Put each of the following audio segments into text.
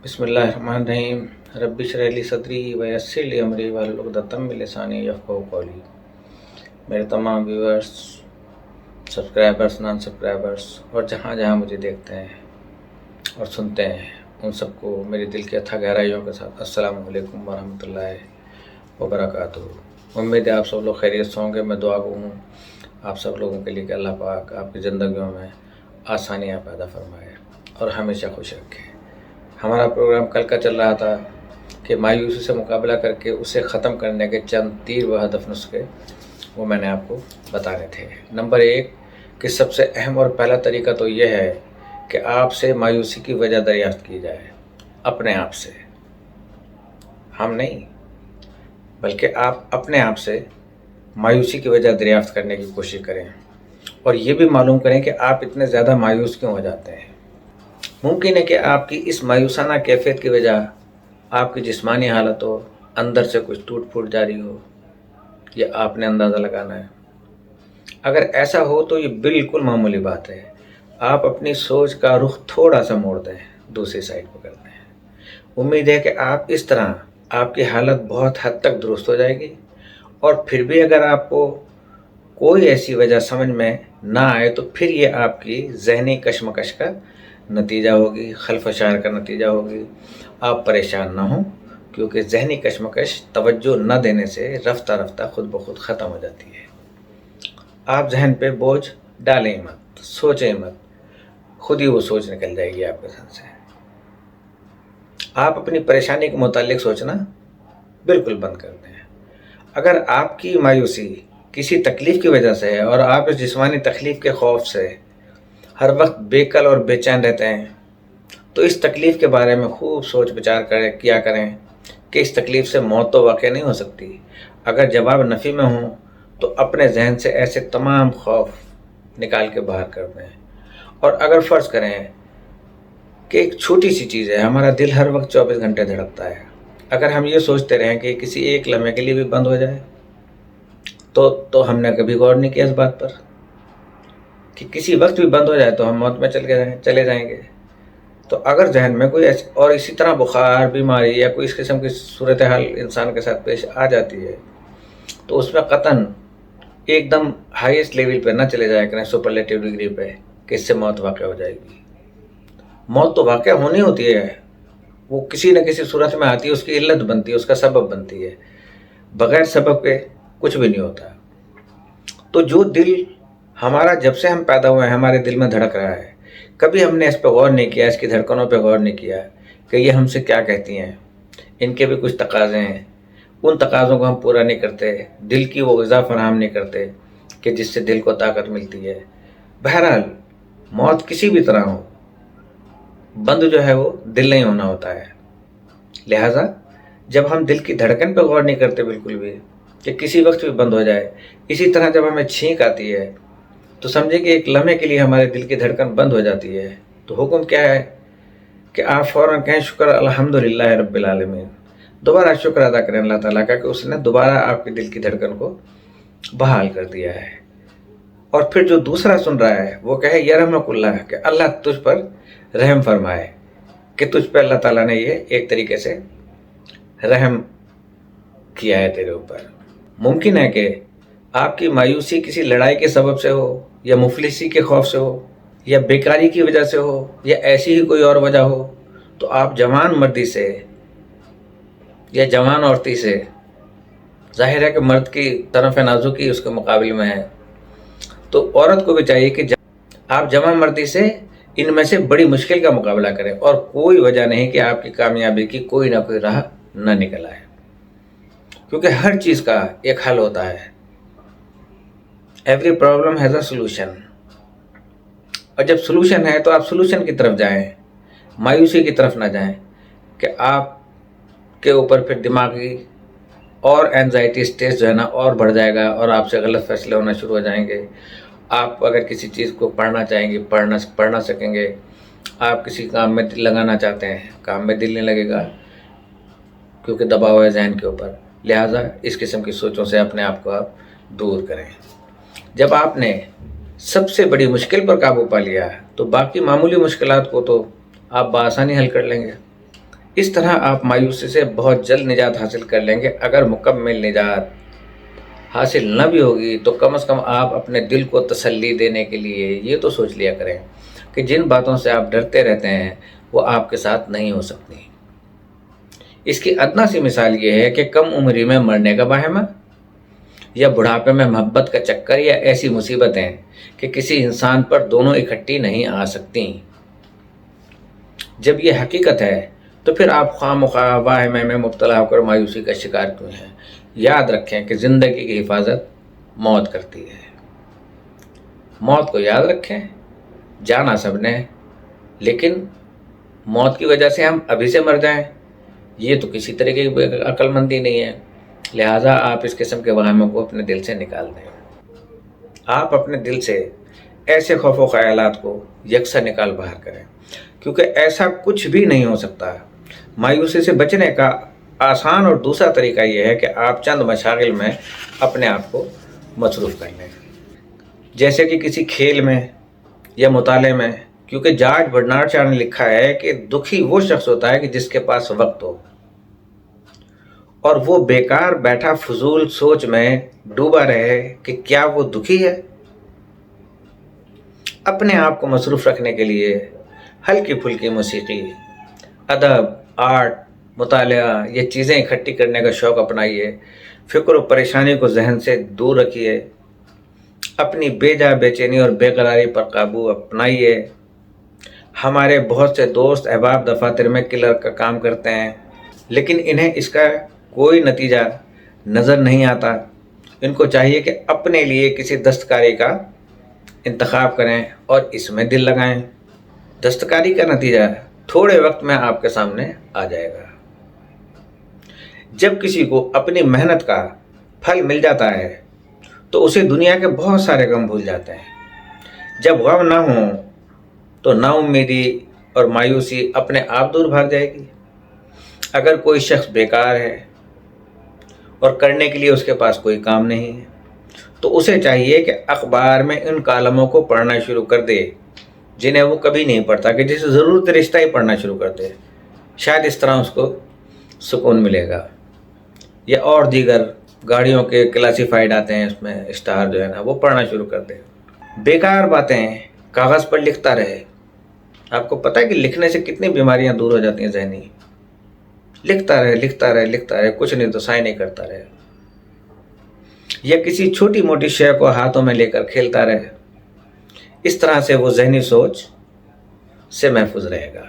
بسم اللہ الرحمن الرحیم رب اشرح لی صدری ویسر لی امری واحلل عقدۃ من لسانی یفقہوا قولی۔ میرے تمام ویورز، سبسکرائبرز، نان سبسکرائبرز اور جہاں جہاں مجھے دیکھتے ہیں اور سنتے ہیں ان سب کو میری دل کی اتھا گہرائیوں کے ساتھ السلام علیکم ورحمۃ اللہ وبرکاتہ۔ امید ہے آپ سب لوگ خیریت سے ہوں گے۔ میں دعا گو ہوں آپ سب لوگوں کے لیے کہ اللہ پاک آپ کی زندگیوں میں آسانیاں پیدا فرمائے اور ہمیشہ خوش رکھے۔ ہمارا پروگرام کل کا چل رہا تھا کہ مایوسی سے مقابلہ کر کے اسے ختم کرنے کے چند تیر و ہدف نسخے وہ میں نے آپ کو بتانے تھے۔ نمبر 1 کہ سب سے اہم اور پہلا طریقہ تو یہ ہے کہ آپ سے مایوسی کی وجہ دریافت کی جائے، اپنے آپ سے، ہم نہیں بلکہ آپ اپنے آپ سے مایوسی کی وجہ دریافت کرنے کی کوشش کریں اور یہ بھی معلوم کریں کہ آپ اتنے زیادہ مایوس کیوں ہو جاتے ہیں۔ ممکن ہے کہ آپ کی اس مایوسانہ کیفیت کی وجہ آپ کی جسمانی حالت ہو، اندر سے کچھ ٹوٹ پھوٹ جاری ہو، یہ آپ نے اندازہ لگانا ہے۔ اگر ایسا ہو تو یہ بالکل معمولی بات ہے، آپ اپنی سوچ کا رخ تھوڑا سا موڑ دیں، دوسری سائڈ پکڑ دیں۔ امید ہے کہ آپ اس طرح آپ کی حالت بہت حد تک درست ہو جائے گی، اور پھر بھی اگر آپ کو کوئی ایسی وجہ سمجھ میں نہ آئے تو پھر یہ آپ کی ذہنی کشمکش کا نتیجہ ہوگی، خلفشار کا نتیجہ ہوگی۔ آپ پریشان نہ ہوں، کیونکہ ذہنی کشمکش توجہ نہ دینے سے رفتہ رفتہ خود بخود ختم ہو جاتی ہے۔ آپ ذہن پہ بوجھ ڈالیں مت، سوچیں مت، خود ہی وہ سوچ نکل جائے گی آپ کے ذہن سے۔ آپ اپنی پریشانی کے متعلق سوچنا بالکل بند کر دیں۔ اگر آپ کی مایوسی کسی تکلیف کی وجہ سے ہے اور آپ اس جسمانی تکلیف کے خوف سے ہر وقت بے کل اور بے چین رہتے ہیں، تو اس تکلیف کے بارے میں خوب سوچ بچار کیا کریں کہ اس تکلیف سے موت تو واقع نہیں ہو سکتی۔ اگر جواب نفی میں ہوں تو اپنے ذہن سے ایسے تمام خوف نکال کے باہر کر دیں، اور اگر فرض کریں کہ ایک چھوٹی سی چیز ہے، ہمارا دل ہر وقت 24 گھنٹے دھڑکتا ہے، اگر ہم یہ سوچتے رہیں کہ کسی ایک لمحے کے لیے بھی بند ہو جائے تو ہم نے کبھی غور نہیں کیا اس بات پر کہ کسی وقت بھی بند ہو جائے تو ہم موت میں چلے جائیں گے۔ تو اگر ذہن میں کوئی اور اسی طرح بخار، بیماری یا کوئی اس قسم کی صورتحال انسان کے ساتھ پیش آ جاتی ہے تو اس میں قطعاً ایک دم ہائیسٹ لیول پہ نہ چلے جایا کریں، سپرلیٹیو ڈگری پہ، کہ اس سے موت واقع ہو جائے گی۔ موت تو واقع ہونی ہوتی ہے، وہ کسی نہ کسی صورت میں آتی ہے، اس کی علت بنتی ہے، اس کا سبب بنتی ہے۔ بغیر سبب کے کچھ بھی نہیں ہوتا۔ تو جو دل ہمارا جب سے ہم پیدا ہوئے ہیں ہمارے دل میں دھڑک رہا ہے، کبھی ہم نے اس پہ غور نہیں کیا، اس کی دھڑکنوں پہ غور نہیں کیا کہ یہ ہم سے کیا کہتی ہیں۔ ان کے بھی کچھ تقاضے ہیں، ان تقاضوں کو ہم پورا نہیں کرتے، دل کی وہ غذا فراہم نہیں کرتے کہ جس سے دل کو طاقت ملتی ہے۔ بہرحال موت کسی بھی طرح ہو، بند جو ہے وہ دل نہیں ہونا ہوتا ہے۔ لہٰذا جب ہم دل کی دھڑکن پہ غور نہیں کرتے بالکل بھی کہ کسی وقت بھی بند ہو جائے، اسی طرح جب ہمیں چھینک آتی ہے تو سمجھے کہ ایک لمحے کے لیے ہمارے دل کی دھڑکن بند ہو جاتی ہے، تو حکم کیا ہے کہ آپ فوراً کہیں شکر الحمدللہ رب العالمین، دوبارہ شکر ادا کریں اللہ تعالیٰ کا کہ اس نے دوبارہ آپ کی دل کی دھڑکن کو بحال کر دیا ہے۔ اور پھر جو دوسرا سن رہا ہے وہ کہے یرحمک اللہ، کہ اللہ تجھ پر رحم فرمائے، کہ تجھ پہ اللہ تعالیٰ نے یہ ایک طریقے سے رحم کیا ہے تیرے اوپر۔ ممکن ہے کہ آپ کی مایوسی کسی لڑائی کے سبب سے ہو، یا مفلسی کے خوف سے ہو، یا بیکاری کی وجہ سے ہو، یا ایسی ہی کوئی اور وجہ ہو، تو آپ جوان مردی سے یا جوان عورتی سے، ظاہر ہے کہ مرد کی طرف نازکی اس کے مقابل میں ہے، تو عورت کو بھی چاہیے کہ آپ جوان مردی سے ان میں سے بڑی مشکل کا مقابلہ کریں، اور کوئی وجہ نہیں کہ آپ کی کامیابی کی کوئی نہ کوئی راہ نہ نکل آئے، کیونکہ ہر چیز کا ایک حل ہوتا ہے۔ Every problem has a solution, اور جب سولوشن ہے تو آپ سولوشن کی طرف جائیں، مایوسی کی طرف نہ جائیں کہ آپ کے اوپر پھر دماغی اور اینزائٹی اسٹریس جو ہے نا اور بڑھ جائے گا، اور آپ سے غلط فیصلے ہونا شروع ہو جائیں گے۔ آپ اگر کسی چیز کو پڑھنا چاہیں گے پڑھ نہ سکیں گے، آپ کسی کام میں دل لگانا چاہتے ہیں، کام میں دل نہیں لگے گا کیونکہ دباؤ ہے ذہن کے اوپر۔ لہٰذا اس قسم کی سوچوں سے اپنے آپ کو آپ دور کریں۔ جب آپ نے سب سے بڑی مشکل پر قابو پا لیا تو باقی معمولی مشکلات کو تو آپ بآسانی حل کر لیں گے۔ اس طرح آپ مایوسی سے بہت جلد نجات حاصل کر لیں گے۔ اگر مکمل نجات حاصل نہ بھی ہوگی تو کم از کم آپ اپنے دل کو تسلی دینے کے لیے یہ تو سوچ لیا کریں کہ جن باتوں سے آپ ڈرتے رہتے ہیں وہ آپ کے ساتھ نہیں ہو سکتی۔ اس کی ادنیٰ سی مثال یہ ہے کہ کم عمری میں مرنے کا واہمہ، یا بڑھاپے میں محبت کا چکر، یا ایسی مصیبتیں کہ کسی انسان پر دونوں اکٹھی نہیں آ سکتی۔ جب یہ حقیقت ہے تو پھر آپ خواہ مخواہ واہمے میں مبتلا ہو کر مایوسی کا شکار کیوں ہیں؟ یاد رکھیں کہ زندگی کی حفاظت موت کرتی ہے۔ موت کو یاد رکھیں، جانا سب نے، لیکن موت کی وجہ سے ہم ابھی سے مر جائیں یہ تو کسی طریقے کی عقل مندی نہیں ہے۔ لہٰذا آپ اس قسم کے وہموں کو اپنے دل سے نکال دیں۔ آپ اپنے دل سے ایسے خوف و خیالات کو یکساں نکال باہر کریں، کیونکہ ایسا کچھ بھی نہیں ہو سکتا۔ مایوسی سے بچنے کا آسان اور دوسرا طریقہ یہ ہے کہ آپ چند مشاغل میں اپنے آپ کو مصروف کر لیں، جیسے کہ کسی کھیل میں یا مطالعے میں، کیونکہ جارج برنارڈ شاہ نے لکھا ہے کہ دکھی وہ شخص ہوتا ہے کہ جس کے پاس وقت ہو اور وہ بیکار بیٹھا فضول سوچ میں ڈوبا رہے کہ کیا وہ دکھی ہے۔ اپنے آپ کو مصروف رکھنے کے لیے ہلکی پھلکی موسیقی، ادب، آرٹ، مطالعہ، یہ چیزیں اکٹھی کرنے کا شوق اپنائیے۔ فکر و پریشانی کو ذہن سے دور رکھیے، اپنی بے جا بے چینی اور بے قراری پر قابو اپنائیے۔ ہمارے بہت سے دوست احباب دفاتر میں کلرک کا کام کرتے ہیں، لیکن انہیں اس کا کوئی نتیجہ نظر نہیں آتا۔ ان کو چاہیے کہ اپنے لیے کسی دستکاری کا انتخاب کریں اور اس میں دل لگائیں۔ دستکاری کا نتیجہ تھوڑے وقت میں آپ کے سامنے آ جائے گا۔ جب کسی کو اپنی محنت کا پھل مل جاتا ہے تو اسے دنیا کے بہت سارے غم بھول جاتے ہیں۔ جب غم نہ ہوں تو نا امیدی اور مایوسی اپنے آپ دور بھاگ جائے گی۔ اگر کوئی شخص بیکار ہے اور کرنے کے لیے اس کے پاس کوئی کام نہیں ہے تو اسے چاہیے کہ اخبار میں ان کالموں کو پڑھنا شروع کر دے جنہیں وہ کبھی نہیں پڑھتا، کہ جسے ضرورت رشتہ ہی پڑھنا شروع کر دے۔ شاید اس طرح اس کو سکون ملے گا۔ یا اور دیگر گاڑیوں کے کلاسیفائڈ آتے ہیں، اس میں اسٹار جو ہے نا، وہ پڑھنا شروع کر دے۔ بیکار باتیں کاغذ پر لکھتا رہے۔ آپ کو پتہ ہے کہ لکھنے سے کتنی بیماریاں دور ہو جاتی ہیں ذہنی؟ لکھتا رہے لکھتا رہے لکھتا رہے، کچھ نہیں تو سائن نہیں کرتا رہے۔ یا کسی چھوٹی موٹی شے کو ہاتھوں میں لے کر کھیلتا رہے۔ اس طرح سے وہ ذہنی سوچ سے محفوظ رہے گا۔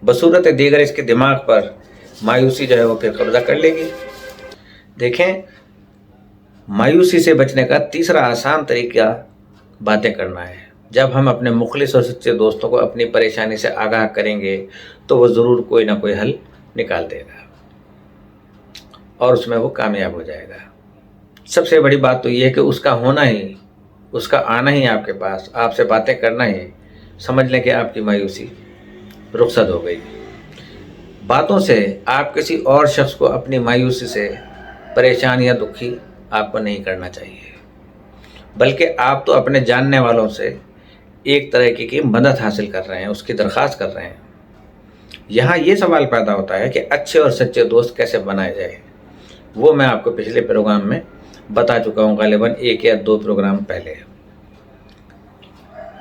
بصورت دیگر اس کے دماغ پر مایوسی جو ہے وہ پھر قبضہ کر لے گی۔ دیکھیں، مایوسی سے بچنے کا تیسرا آسان طریقہ باتیں کرنا ہے۔ جب ہم اپنے مخلص اور سچے دوستوں کو اپنی پریشانی سے آگاہ کریں گے تو وہ ضرور کوئی نہ کوئی حل نکال دے گا اور اس میں وہ کامیاب ہو جائے گا۔ سب سے بڑی بات تو یہ ہے کہ اس کا ہونا ہی، اس کا آنا ہی آپ کے پاس، آپ سے باتیں کرنا ہی، سمجھ لیں کہ آپ کی مایوسی رخصت ہو گئی۔ باتوں سے آپ کسی اور شخص کو اپنی مایوسی سے پریشان یا دکھی آپ کو نہیں کرنا چاہیے، بلکہ آپ تو اپنے جاننے والوں سے ایک طرح کی مدد حاصل کر رہے ہیں، اس کی درخواست کر رہے ہیں۔ یہاں یہ سوال پیدا ہوتا ہے کہ اچھے اور سچے دوست کیسے بنائے جائیں۔ وہ میں آپ کو پچھلے پروگرام میں بتا چکا ہوں، غالباً 1 یا 2 پروگرام پہلے۔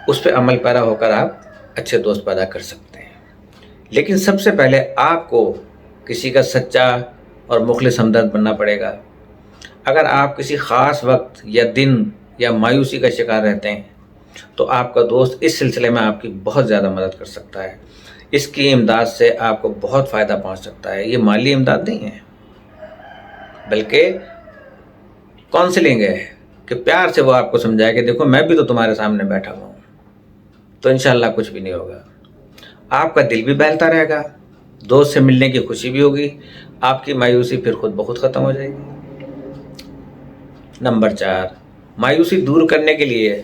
اس پہ عمل پیرا ہو کر آپ اچھے دوست پیدا کر سکتے ہیں۔ لیکن سب سے پہلے آپ کو کسی کا سچا اور مخلص ہمدرد بننا پڑے گا۔ اگر آپ کسی خاص وقت یا دن یا مایوسی کا شکار رہتے ہیں تو آپ کا دوست اس سلسلے میں آپ کی بہت زیادہ مدد کر سکتا ہے۔ اس کی امداد سے آپ کو بہت فائدہ پہنچ سکتا ہے۔ یہ مالی امداد نہیں ہے، بلکہ کونسلنگ ہے کہ پیار سے وہ آپ کو سمجھائے کہ دیکھو میں بھی تو تمہارے سامنے بیٹھا ہوا ہوں، تو انشاءاللہ کچھ بھی نہیں ہوگا۔ آپ کا دل بھی بہلتا رہے گا، دوست سے ملنے کی خوشی بھی ہوگی، آپ کی مایوسی پھر خود بخود ختم ہو جائے گی۔ نمبر 4، مایوسی دور کرنے کے لیے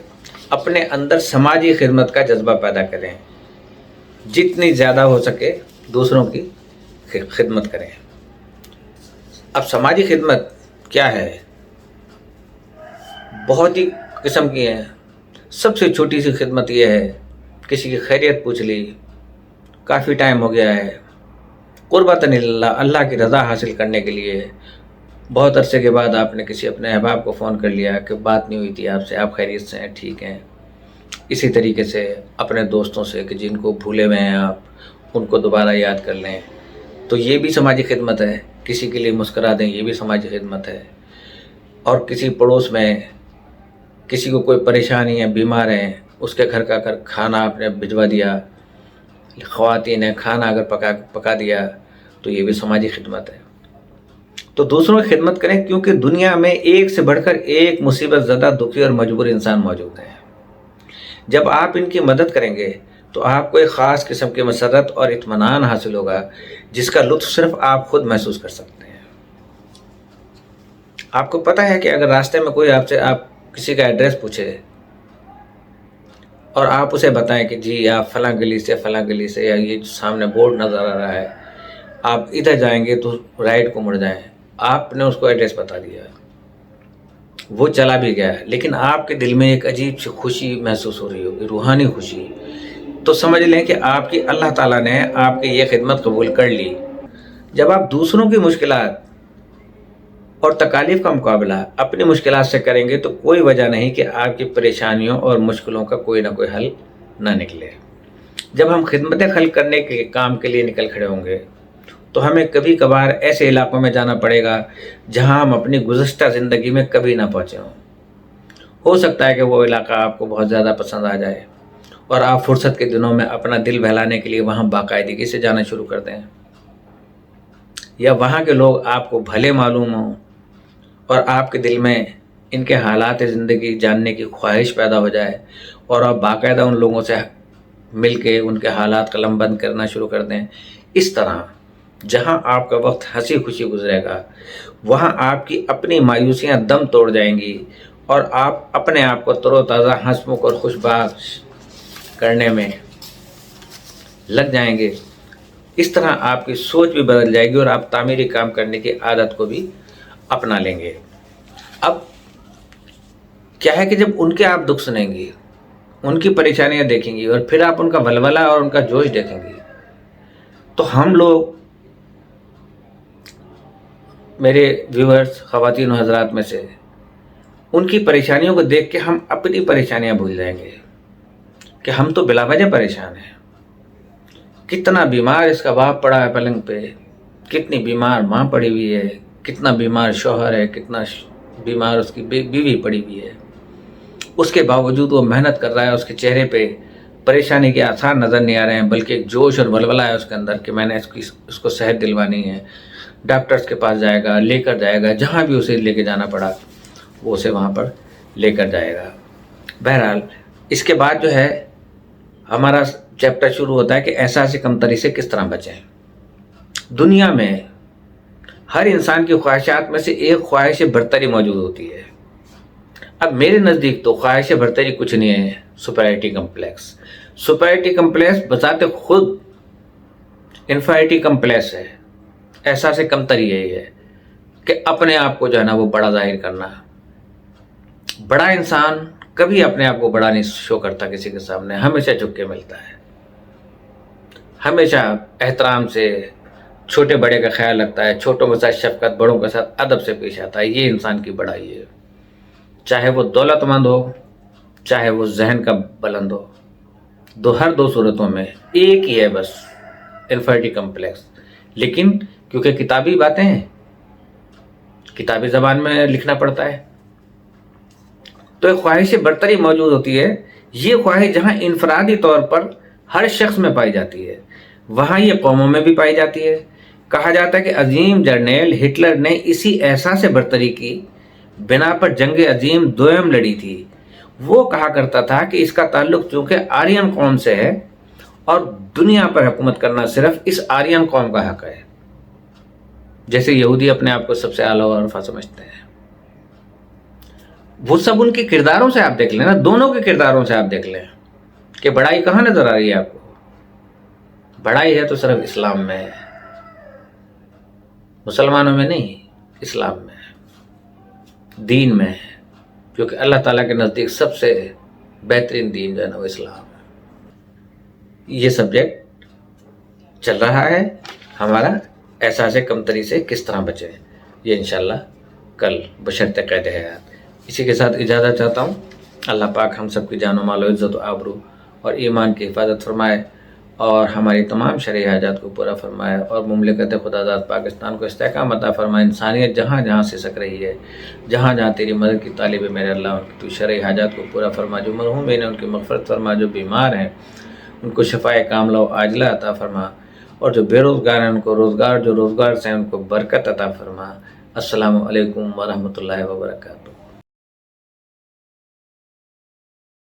اپنے اندر سماجی خدمت کا جذبہ پیدا کریں۔ جتنی زیادہ ہو سکے دوسروں کی خدمت کریں۔ اب سماجی خدمت کیا ہے؟ بہت ہی قسم کی ہیں۔ سب سے چھوٹی سی خدمت یہ ہے، کسی کی خیریت پوچھ لی، کافی ٹائم ہو گیا ہے، قربتن اللہ، اللہ کی رضا حاصل کرنے کے لیے بہت عرصے کے بعد آپ نے کسی اپنے احباب کو فون کر لیا کہ بات نہیں ہوئی تھی آپ سے، آپ خیریت سے ہیں، ٹھیک ہیں. اسی طریقے سے اپنے دوستوں سے کہ جن کو بھولے ہوئے ہیں آپ، ان کو دوبارہ یاد کر لیں. تو یہ بھی سماجی خدمت ہے. کسی کے لیے مسکرا دیں، یہ بھی سماجی خدمت ہے. اور کسی پڑوس میں کسی کو کوئی پریشانی ہے، بیمار ہیں، اس کے گھر کا کھانا آپ نے بھجوا دیا، خواتین نے کھانا اگر پکا دیا، تو یہ بھی سماجی خدمت ہے. تو دوسروں کی خدمت کریں، کیونکہ دنیا میں ایک سے بڑھ کر ایک مصیبت زدہ، دکھی اور مجبور انسان موجود ہیں. جب آپ ان کی مدد کریں گے تو آپ کو ایک خاص قسم کی مسرت اور اطمینان حاصل ہوگا، جس کا لطف صرف آپ خود محسوس کر سکتے ہیں. آپ کو پتہ ہے کہ اگر راستے میں کوئی آپ سے کسی کا ایڈریس پوچھے اور آپ اسے بتائیں کہ جی آپ فلاں گلی سے یا یہ سامنے بورڈ نظر آ رہا ہے، آپ ادھر جائیں گے تو رائٹ کو مڑ جائیں، آپ نے اس کو ایڈریس بتا دیا، وہ چلا بھی گیا، لیکن آپ کے دل میں ایک عجیب سی خوشی محسوس ہو رہی ہوگی، روحانی خوشی. تو سمجھ لیں کہ آپ کی اللہ تعالیٰ نے آپ کی یہ خدمت قبول کر لی. جب آپ دوسروں کی مشکلات اور تکالیف کا مقابلہ اپنی مشکلات سے کریں گے تو کوئی وجہ نہیں کہ آپ کی پریشانیوں اور مشکلوں کا کوئی نہ کوئی حل نہ نکلے. جب ہم خدمت خلق کرنے کے کام کے لیے نکل کھڑے ہوں گے تو ہمیں کبھی کبھار ایسے علاقوں میں جانا پڑے گا جہاں ہم اپنی گزشتہ زندگی میں کبھی نہ پہنچے ہوں. ہو سکتا ہے کہ وہ علاقہ آپ کو بہت زیادہ پسند آ جائے اور آپ فرصت کے دنوں میں اپنا دل بہلانے کے لیے وہاں باقاعدگی سے جانا شروع کر دیں، یا وہاں کے لوگ آپ کو بھلے معلوم ہوں اور آپ کے دل میں ان کے حالات زندگی جاننے کی خواہش پیدا ہو جائے اور آپ باقاعدہ ان لوگوں سے مل کے ان کے حالات قلم بند کرنا شروع کر دیں. اس طرح جہاں آپ کا وقت ہنسی خوشی گزرے گا، وہاں آپ کی اپنی مایوسیاں دم توڑ جائیں گی اور آپ اپنے آپ کو تر و تازہ، ہنسمکھ اور خوش باش کرنے میں لگ جائیں گے. اس طرح آپ کی سوچ بھی بدل جائے گی اور آپ تعمیری کام کرنے کی عادت کو بھی اپنا لیں گے. اب کیا ہے کہ جب ان کے آپ دکھ سنیں گی، ان کی پریشانیاں دیکھیں گی اور پھر آپ ان کا ولولہ اور ان کا جوش دیکھیں گی، تو ہم لوگ، میرے ویورز خواتین و حضرات میں سے، ان کی پریشانیوں کو دیکھ کے ہم اپنی پریشانیاں بھول جائیں گے کہ ہم تو بلا وجہ پریشان ہیں. کتنا بیمار اس کا باپ پڑا ہے پلنگ پہ، کتنی بیمار ماں پڑی ہوئی ہے، کتنا بیمار شوہر ہے، کتنا بیمار اس کی بیوی پڑی ہوئی ہے. اس کے باوجود وہ محنت کر رہا ہے، اس کے چہرے پہ پریشانی کے آثار نظر نہیں آ رہے ہیں، بلکہ ایک جوش اور ولولہ ہے اس کے اندر کہ میں نے اس کو صحت دلوانی ہے. ڈاکٹرز کے پاس جائے گا، لے کر جائے گا، جہاں بھی اسے لے کے جانا پڑا وہ اسے وہاں پر لے کر جائے گا. بہرحال اس کے بعد جو ہے ہمارا چیپٹر شروع ہوتا ہے کہ احساس کمتری سے کس طرح بچیں. دنیا میں ہر انسان کی خواہشات میں سے ایک خواہش برتری موجود ہوتی ہے. اب میرے نزدیک تو خواہش برتری کچھ نہیں ہے، سپیریٹی کمپلیکس. سپیریٹی کمپلیکس بذات خود انفیریٹی کمپلیکس ہے. احساس کمتری یہی ہے کہ اپنے آپ کو جو ہے نا وہ بڑا ظاہر کرنا. بڑا انسان کبھی اپنے آپ کو بڑا نہیں شو کرتا کسی کے سامنے، ہمیشہ جھک کے ملتا ہے، ہمیشہ احترام سے چھوٹے بڑے کا خیال رکھتا ہے، چھوٹوں کے ساتھ شفقت، بڑوں کے ساتھ ادب سے پیش آتا ہے. یہ انسان کی بڑائی ہے. چاہے وہ دولت مند ہو، چاہے وہ ذہن کا بلند ہو، ہر دو صورتوں میں ایک ہی ہے بس، انفیریٹی کمپلیکس. لیکن کیونکہ کتابی باتیں ہیں، کتابی زبان میں لکھنا پڑتا ہے، تو ایک خواہش برتری موجود ہوتی ہے. یہ خواہش جہاں انفرادی طور پر ہر شخص میں پائی جاتی ہے، وہاں یہ قوموں میں بھی پائی جاتی ہے. کہا جاتا ہے کہ عظیم جرنیل ہٹلر نے اسی احساس برتری کی بنا پر جنگ عظیم دوئم لڑی تھی. وہ کہا کرتا تھا کہ اس کا تعلق چونکہ آرین قوم سے ہے اور دنیا پر حکومت کرنا صرف اس آرین قوم کا حق ہے. جیسے یہودی اپنے آپ کو سب سے اعلیٰ و عرفہ سمجھتے ہیں. وہ سب ان کے کرداروں سے آپ دیکھ لیں نا، دونوں کے کرداروں سے آپ دیکھ لیں کہ بڑائی کہاں نظر آ رہی ہے آپ کو. بڑائی ہے تو صرف اسلام میں ہے، مسلمانوں میں نہیں، اسلام میں ہے، دین میں ہے، کیونکہ اللہ تعالیٰ کے نزدیک سب سے بہترین دین جو ہے نا وہ اسلام ہے. یہ سبجیکٹ چل رہا ہے، ہمارا احساس کمتری سے کس طرح بچے، یہ انشاءاللہ کل بشرط قید حیات۔ اسی کے ساتھ اجازت چاہتا ہوں۔ اللہ پاک ہم سب کی جان و مال و عزت و آبرو اور ایمان کی حفاظت فرمائے، اور ہماری تمام شرعی حاجات کو پورا فرمائے، اور مملکت خدازاد پاکستان کو استحکام عطا فرمائے۔ انسانیت جہاں جہاں سے سک رہی ہے، جہاں جہاں تیری مدد کی طالب ہے میرے اللہ، ان کی تو شرعی حاجات کو پورا فرما، جو مرحومین ہیں ان کی مغفرت فرما، جو بیمار ہیں ان کو شفائے کاملہ و عاجلہ عطا فرما، اور جو بے روزگار ہیں ان کو روزگار، جو روزگار سے ہیں ان کو برکت عطا فرما۔ السلام علیکم ورحمۃ اللہ وبرکاتہ۔